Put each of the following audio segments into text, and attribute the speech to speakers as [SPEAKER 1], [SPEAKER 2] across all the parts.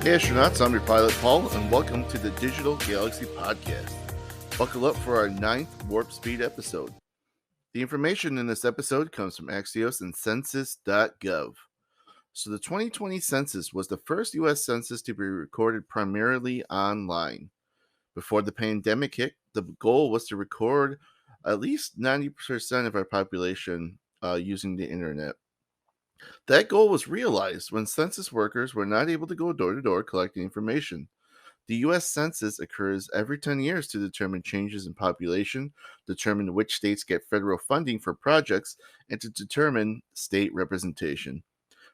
[SPEAKER 1] Hey astronauts, I'm your pilot Paul, and welcome to the Digital Galaxy Podcast. Buckle up for our 9th Warpspeed episode. The information in this episode comes from Axios and Census.gov. So the 2020 census was the first US census to be recorded primarily online. Before the pandemic hit, the goal was to record at least 90% of our population using the internet. That goal was realized when census workers were not able to go door to door collecting information. The US Census occurs every 10 years to determine changes in population, determine which states get federal funding for projects, and to determine state representation.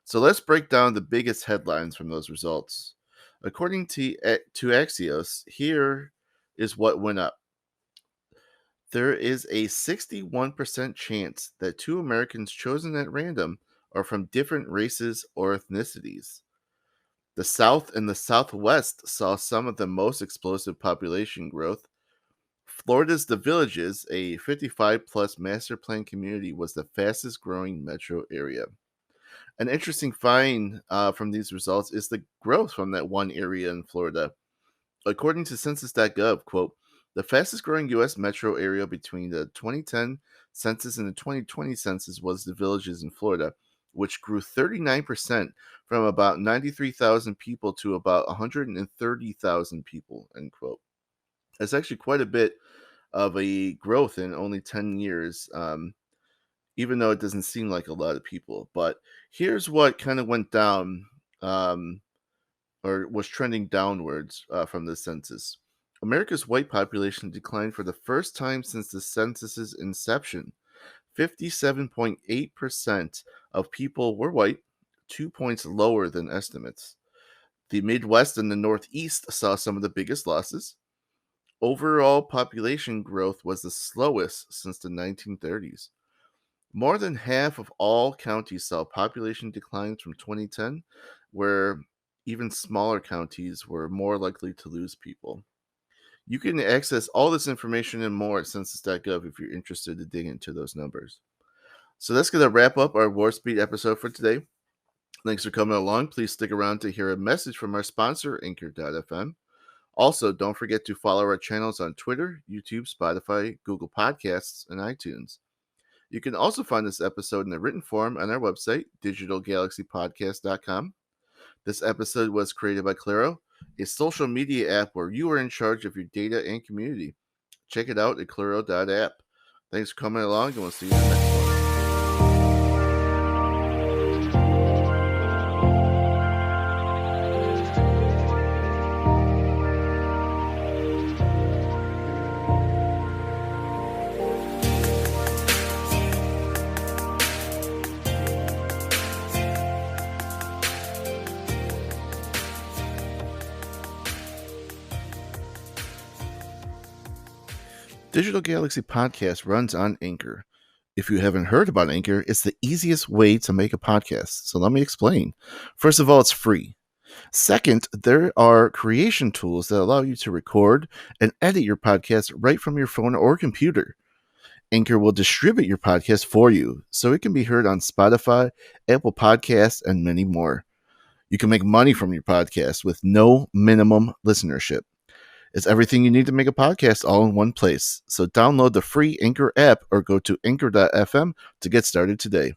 [SPEAKER 1] So let's break down the biggest headlines from those results. According to Axios, here is what went up. There is a 61% chance that two Americans chosen at random are from different races or ethnicities. The South and the Southwest saw some of the most explosive population growth. Florida's The Villages, a 55-plus master plan community, was the fastest growing metro area. An interesting find from these results is the growth from that one area in Florida. According to Census.gov, quote, the fastest growing U.S. metro area between the 2010 census and the 2020 census was The Villages in Florida, which grew 39% from about 93,000 people to about 130,000 people, end quote. That's actually quite a bit of a growth in only 10 years, even though it doesn't seem like a lot of people. But here's what kind of went down or was trending downwards from the census. America's white population declined for the first time since the census's inception. 57.8% of people were white, 2 points lower than estimates. The Midwest and the Northeast saw some of the biggest losses. Overall population growth was the slowest since the 1930s. More than half of all counties saw population declines from 2010, where even smaller counties were more likely to lose people. You can access all this information and more at census.gov if you're interested to dig into those numbers. So that's going to wrap up our Warpspeed episode for today. Thanks for coming along. Please stick around to hear a message from our sponsor, Anchor.fm. Also, don't forget to follow our channels on Twitter, YouTube, Spotify, Google Podcasts, and iTunes. You can also find this episode in a written form on our website, digitalgalaxypodcast.com. This episode was created by Claro, a social media app where you are in charge of your data and community. Check it out at claro.app. Thanks for coming along, and we'll see you in the next one. Digital Galaxy Podcast runs on Anchor. If you haven't heard about Anchor, it's the easiest way to make a podcast. So let me explain. First of all, it's free. Second, there are creation tools that allow you to record and edit your podcast right from your phone or computer. Anchor will distribute your podcast for you, so it can be heard on Spotify, Apple Podcasts, and many more. You can make money from your podcast with no minimum listenership. It's everything you need to make a podcast all in one place. So download the free Anchor app or go to anchor.fm to get started today.